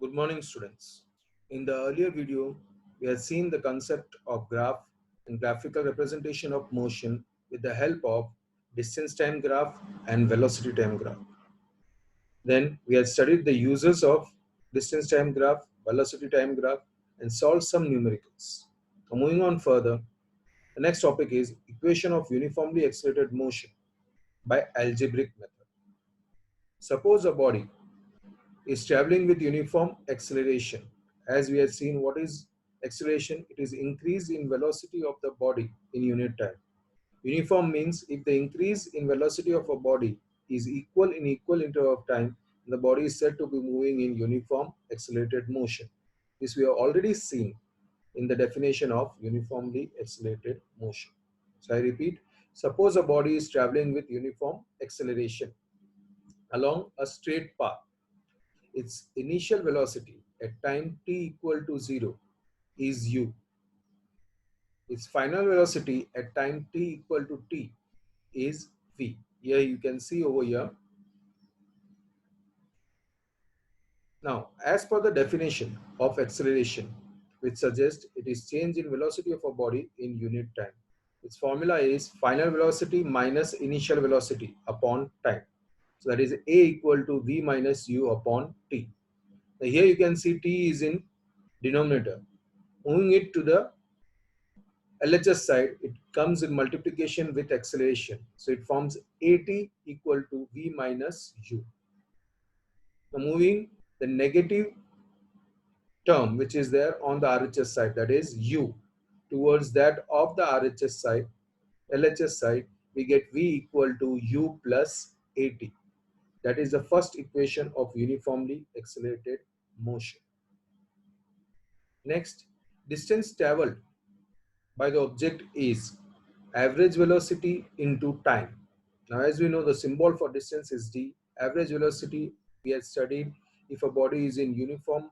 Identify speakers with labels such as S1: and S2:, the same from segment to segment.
S1: Good morning, students. In the earlier video, we had seen the concept of graph and graphical representation of motion with the help of distance time graph and velocity time graph. Then we had studied the uses of distance time graph, velocity time graph, and solved some numericals. Now moving on further, the next topic is equation of uniformly accelerated motion by algebraic method. Suppose a body is traveling with uniform acceleration. As we have seen, what is acceleration? It is increase in velocity of the body in unit time. Uniform means if the increase in velocity of a body is equal in equal interval of time, the body is said to be moving in uniform accelerated motion. This we have already seen in the definition of uniformly accelerated motion. So I repeat, suppose a body is traveling with uniform acceleration along a straight path. Its initial velocity at time t equal to 0 is u. Its final velocity at time t equal to t is v. Here you can see over here. Now, as per the definition of acceleration, which suggests it is change in velocity of a body in unit time. Its formula is final velocity minus initial velocity upon time. So that is a equal to v minus u upon t. Now here you can see t is in denominator. Moving it to the LHS side, it comes in multiplication with acceleration. So it forms AT equal to V minus U. Now moving the negative term which is there on the RHS side, that is U, towards that of the RHS side, LHS side, we get V equal to U plus AT. That is the first equation of uniformly accelerated motion. Next, distance traveled by the object is average velocity into time. Now, as we know, the symbol for distance is d. Average velocity we have studied. If a body is in uniform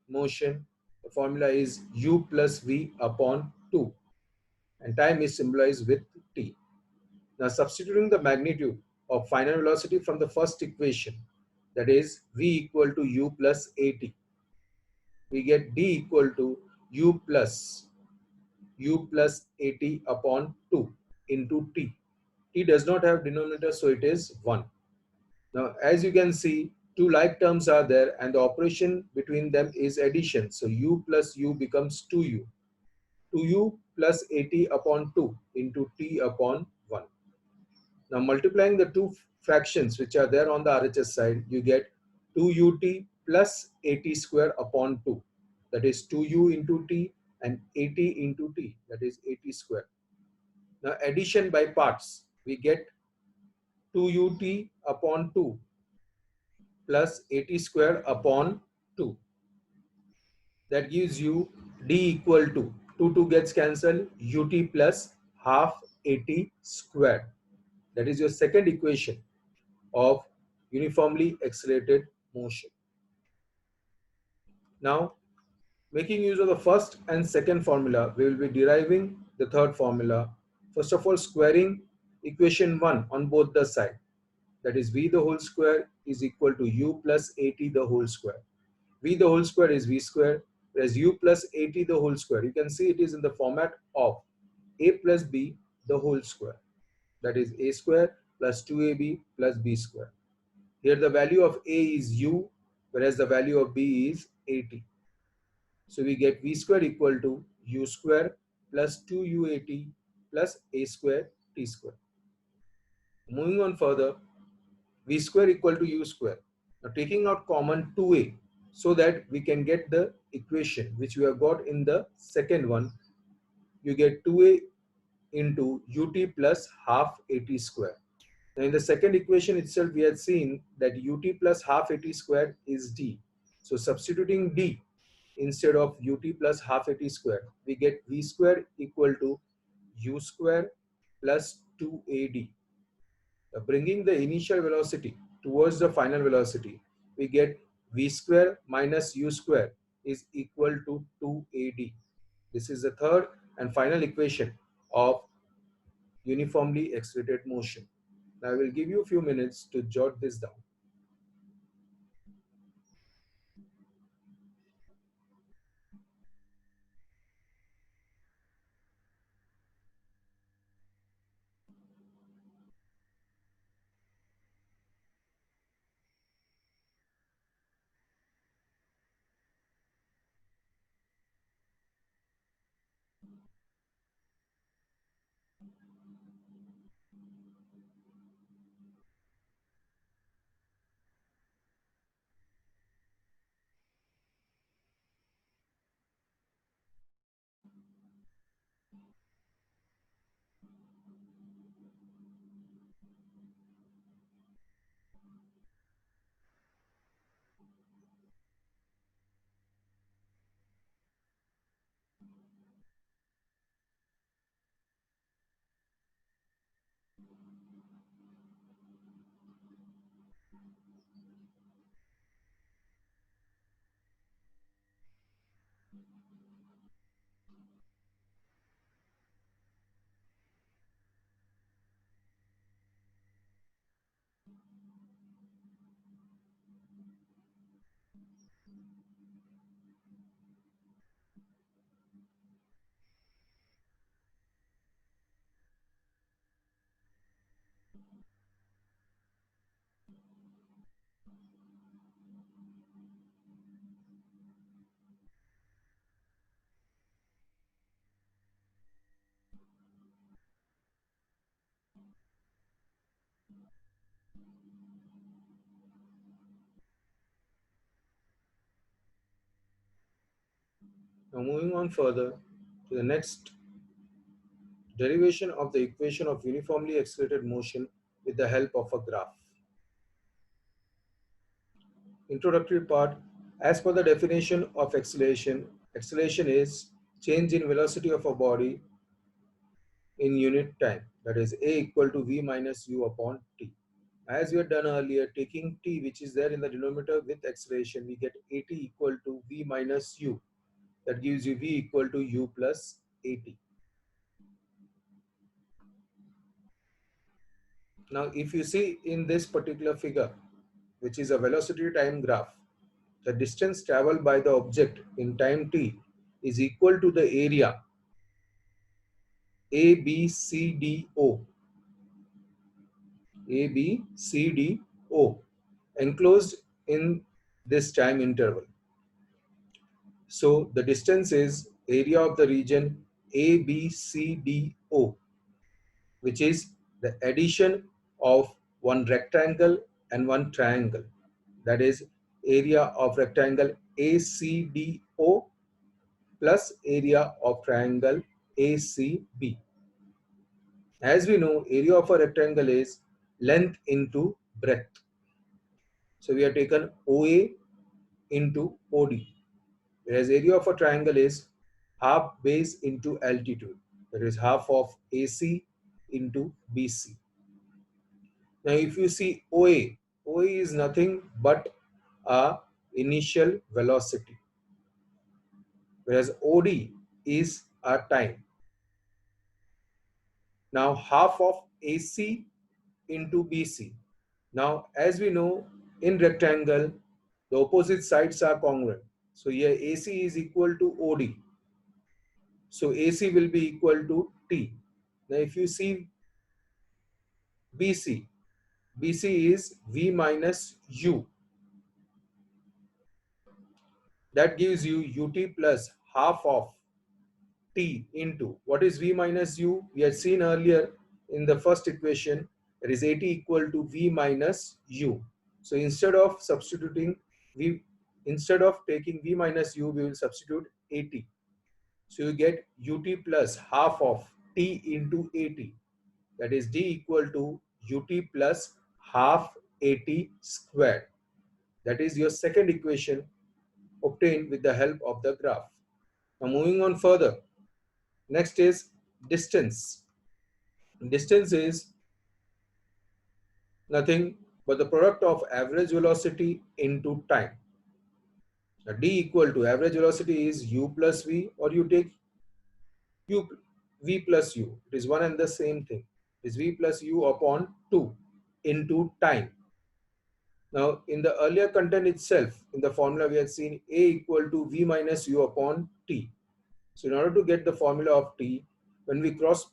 S1: motion, the formula is u plus v upon 2, and time is symbolized with t. Now, substituting the magnitude of final velocity from the first equation, that is v equal to u plus at, we get d equal to u plus at upon 2 into t. T does not have denominator, so it is 1. Now, as you can see, two like terms are there and the operation between them is addition. So, u plus u becomes 2u. 2u plus at upon 2 into t upon 1. Now, multiplying the two fractions which are there on the RHS side, you get 2ut plus at square upon 2. That is 2u into t and at into t. That is at square. Now, addition by parts, we get 2ut upon 2 plus at square upon 2. That gives you d equal to 2 gets cancelled, ut plus half at square. That is your second equation of uniformly accelerated motion. Now, making use of the first and second formula, we will be deriving the third formula. First of all, squaring equation 1 on both the sides. That is v the whole square is equal to u plus at the whole square. V the whole square is v square, whereas u plus at the whole square, you can see it is in the format of a plus b the whole square. That is a square plus 2ab plus b square. Here the value of a is u, whereas the value of b is at. So we get v square equal to u square plus 2uat plus a square t square. Moving on further, v square equal to u square. Now taking out common 2a so that we can get the equation which we have got in the second one, you get 2a into ut plus half at square. Now in the second equation itself, we had seen that ut plus half at square is d. So substituting d instead of ut plus half at square, we get v square equal to u square plus 2ad. Bringing the initial velocity towards the final velocity, we get v square minus u square is equal to 2ad. This is the third and final equation of uniformly accelerated motion. Now I will give you a few minutes to jot this down. Now moving on further to the next derivation of the equation of uniformly accelerated motion with the help of a graph. Introductory part. As per the definition of acceleration, acceleration is change in velocity of a body in unit time, that is a equal to v minus u upon t. As we had done earlier, taking t which is there in the denominator with acceleration, we get at equal to v minus u. That gives you v equal to u plus at. Now if you see in this particular figure, which is a velocity time graph, the distance traveled by the object in time t is equal to the area ABCDO, ABCDO enclosed in this time interval. So the distance is area of the region ABCDO, which is the addition of one rectangle and one triangle. That is area of rectangle ACDO plus area of triangle ACB. As we know, area of a rectangle is length into breadth. So we have taken OA into OD. Whereas area of a triangle is half base into altitude. That is half of AC into BC. Now if you see OA, OA is nothing but a initial velocity. Whereas OD is a time. Now half of AC into BC. Now as we know, in rectangle the opposite sides are congruent. So here AC is equal to OD. So AC will be equal to T. Now if you see BC, BC is V minus U. That gives you UT plus half of T into, what is V minus U? We had seen earlier in the first equation, that is AT equal to V minus U. So instead of substituting V, instead of taking V minus U, we will substitute AT. So you get UT plus half of T into AT. That is D equal to UT plus half AT squared. That is your second equation obtained with the help of the graph. Now moving on further. Next is distance. Distance is nothing but the product of average velocity into time. Now D equal to average velocity is U plus V, or you take U V plus U. It is one and the same thing. It is V plus U upon 2 into time. Now, in the earlier content itself, in the formula we had seen A equal to V minus U upon T. So, in order to get the formula of T, when we cross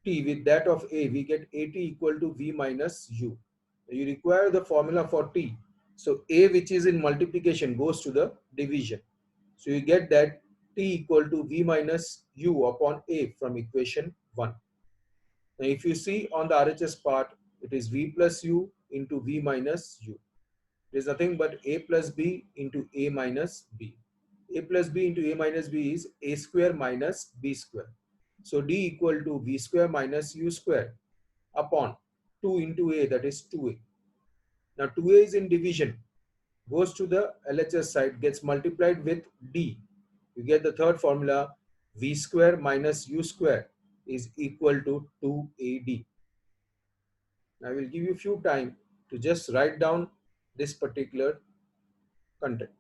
S1: T with that of A, we get AT equal to V minus U. You require the formula for T. So, A which is in multiplication goes to the division. So, you get that T equal to V minus U upon A from equation 1. Now, if you see on the RHS part, it is v plus u into v minus u. It is nothing but a plus b into a minus b. A plus b into a minus b is a square minus b square. So d equal to v square minus u square upon 2 into a, that is 2a. Now 2a is in division, goes to the LHS side, gets multiplied with d. You get the third formula, v square minus u square is equal to 2ad. I will give you few time to just write down this particular content.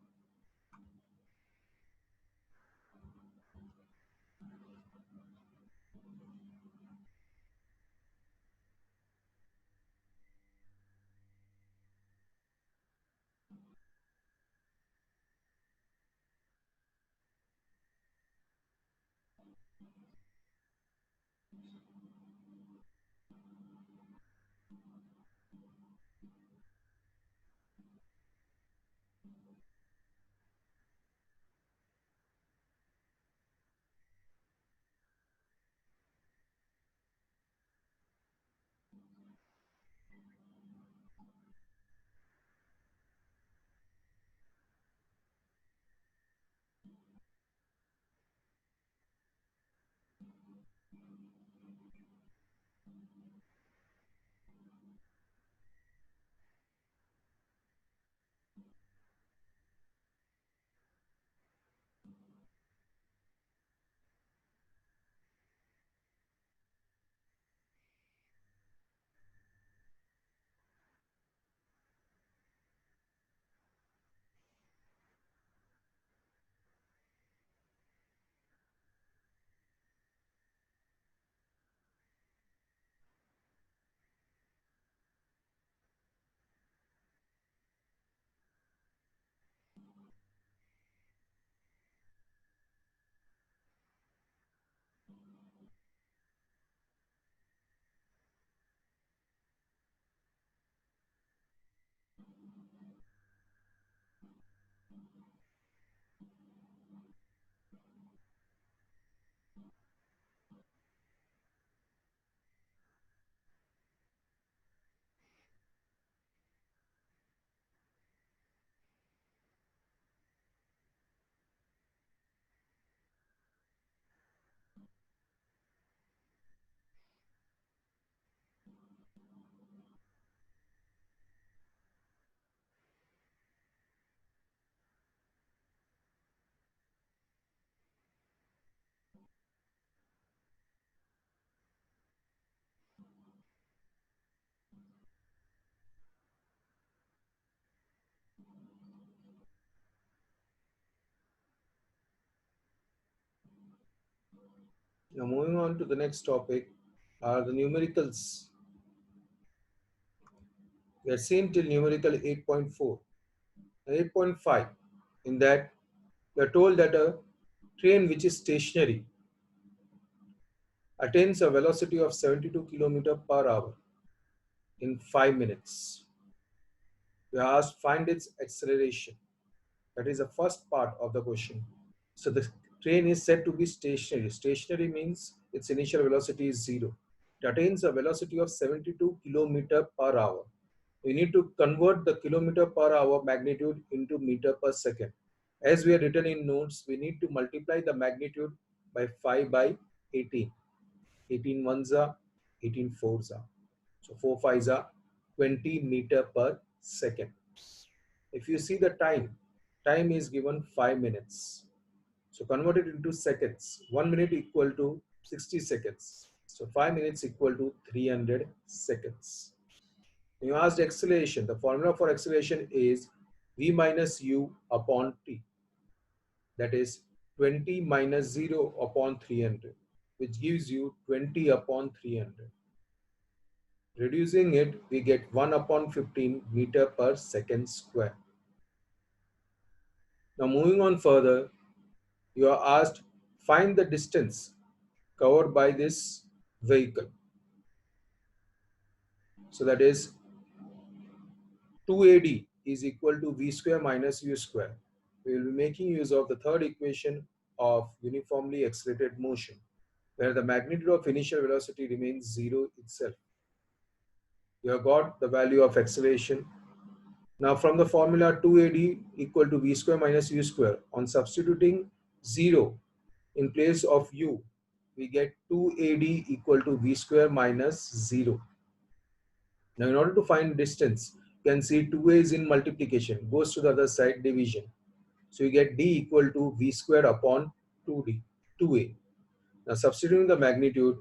S1: Now moving on to the next topic are the numericals. We are seen till numerical 8.4 and 8.5. In that, we are told that a train which is stationary attains a velocity of 72 km per hour in 5 minutes. We are asked find its acceleration. That is the first part of the question. So the train is said to be stationary. Stationary means its initial velocity is zero. It attains a velocity of 72 km per hour. We need to convert the kilometer per hour magnitude into meter per second. As we are written in notes, we need to multiply the magnitude by 5 by 18. 18 ones are 18 fours are. So 4 fives are 20 meter per second. If you see the time, time is given 5 minutes. So convert it into seconds. 1 minute equal to 60 seconds. So 5 minutes equal to 300 seconds. When you asked acceleration, the formula for acceleration is v minus u upon t. That is 20 minus 0 upon 300, which gives you 20 upon 300. Reducing it, we get 1 upon 15 meter per second square. Now moving on further, you are asked find the distance covered by this vehicle. So that is 2AD is equal to V square minus U square. We will be making use of the third equation of uniformly accelerated motion. where the magnitude of initial velocity remains zero itself. You have got the value of acceleration. Now from the formula 2AD equal to v square minus u square, on substituting 0 in place of u, we get 2AD equal to v square minus 0. Now in order to find distance, you can see 2a is in multiplication, goes to the other side, division. So you get d equal to v square upon 2a. Now substituting the magnitude,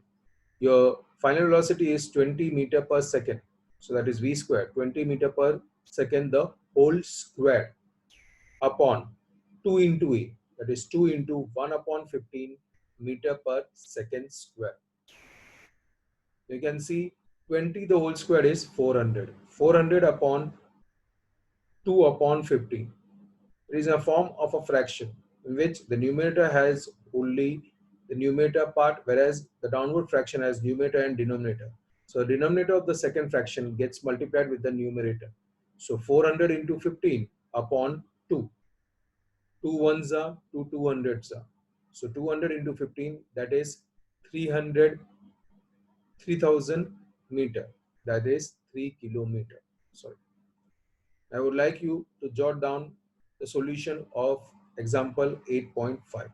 S1: your final velocity is 20 meter per second. So that is v square, 20 meter per second, the whole square, upon 2 into a, that is 2 into 1 upon 15 meter per second square. You can see 20 the whole square is 400. 400 upon 2 upon 15. It is a form of a fraction in which the numerator has only the numerator part, whereas the downward fraction has numerator and denominator. So the denominator of the second fraction gets multiplied with the numerator. So 400 into 15 upon 2. 2 ones are 2 200s are. So 200 into 15, that is 300, 3000 meter. That is 3 kilometer. Sorry. I would like you to jot down the solution of example 8.5.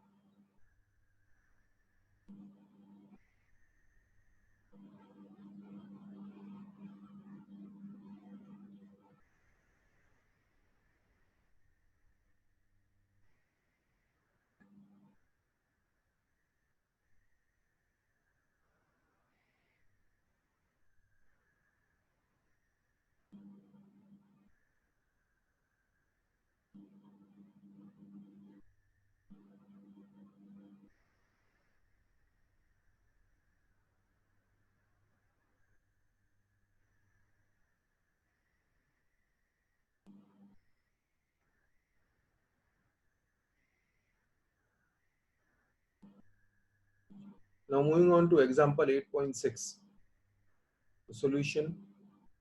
S1: Now moving on to example 8.6. The solution.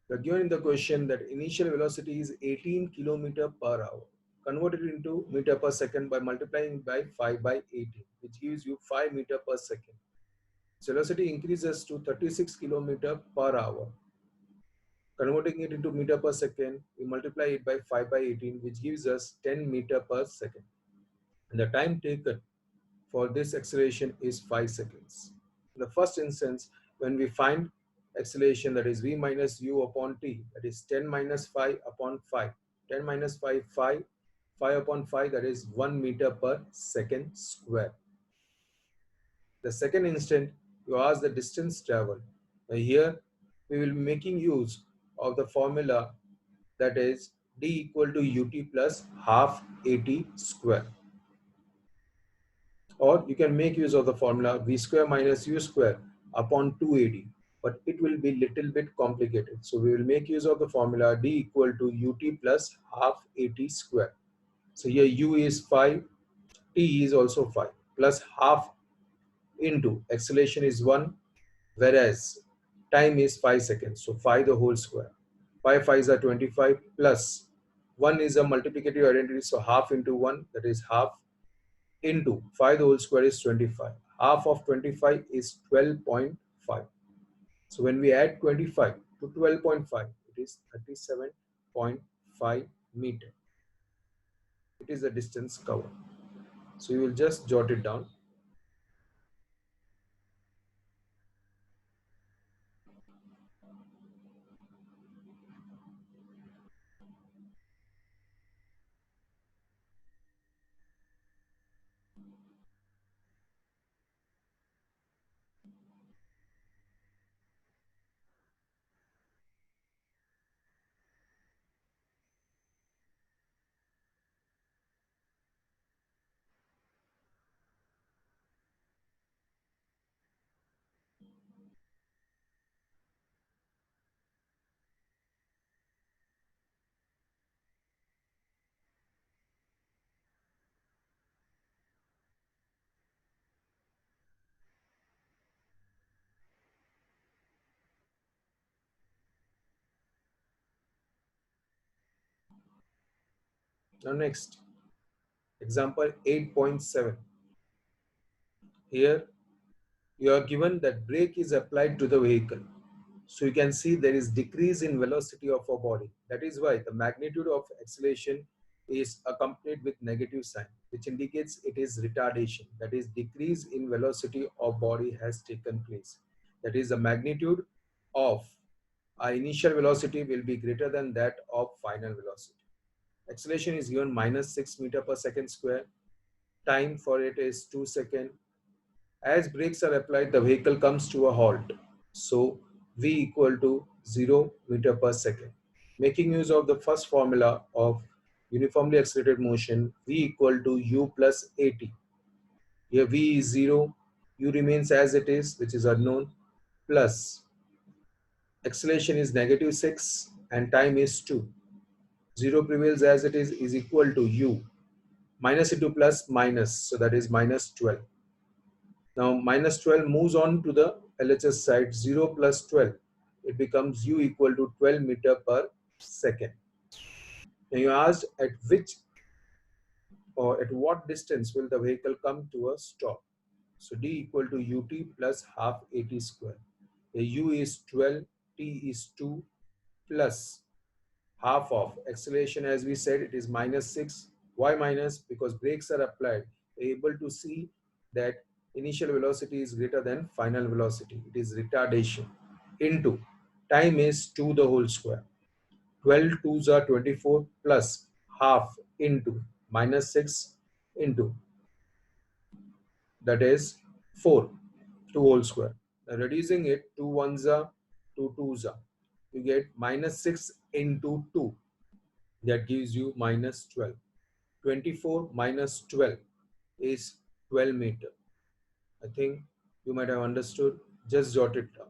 S1: We are given in the question that initial velocity is 18 kilometer per hour. Convert it into meter per second by multiplying by 5 by 18, which gives you 5 meter per second. Velocity increases to 36 kilometer per hour. Converting it into meter per second, we multiply it by 5 by 18, which gives us 10 meter per second. And the time taken for this acceleration is 5 seconds. In the first instance, when we find acceleration, that is v minus u upon t, that is 10 minus 5 upon 5. 10 minus 5, 5. 5 upon 5, that is 1 meter per second square. The second instant, you ask the distance traveled. Here, we will be making use of the formula, that is d equal to ut plus half at square. Or you can make use of the formula v square minus u square upon 2ad, but it will be little bit complicated. So we will make use of the formula d equal to ut plus half at square. So here u is 5, t is also 5, plus half into acceleration is 1, whereas time is 5 seconds. So 5 the whole square. 5 5s are 25, plus 1 is a multiplicative identity. So half into 1, that is half, into 5 the whole square is 25. Half of 25 is 12.5. So when we add 25 to 12.5, it is 37.5 meter. It is the distance covered. So you will just jot it down. Now next, example 8.7. Here you are given that brake is applied to the vehicle. So you can see there is decrease in velocity of our body. That is why the magnitude of acceleration is accompanied with negative sign, which indicates it is retardation. That is, decrease in velocity of body has taken place. That is, the magnitude of our initial velocity will be greater than that of final velocity. Acceleration is given minus 6 meter per second square. Time for it is 2 seconds. As brakes are applied, the vehicle comes to a halt. So V equal to 0 meter per second. Making use of the first formula of uniformly accelerated motion, V equal to U plus AT. Here V is 0, U remains as it is, which is unknown, plus acceleration is negative 6 and time is 2. 0 prevails as it is equal to U. Minus into plus minus, so that is minus 12. Now minus 12 moves on to the LHS side, 0 plus 12. It becomes U equal to 12 meter per second. Now you asked at which or at what distance will the vehicle come to a stop. So D equal to UT plus half AT square. The U is 12, T is 2 plus half of acceleration, as we said, it is minus 6. Why minus? Because brakes are applied. We're able to see that initial velocity is greater than final velocity. It is retardation. Into time is 2 the whole square. 12 twos are 24 plus half into minus 6 into, that is 4, 2 whole square. Now reducing it, 2 ones are 2 twos are. You get minus 6 into 2. That gives you minus 12. 24 minus 12 is 12 meter. I think you might have understood. Just jot it down.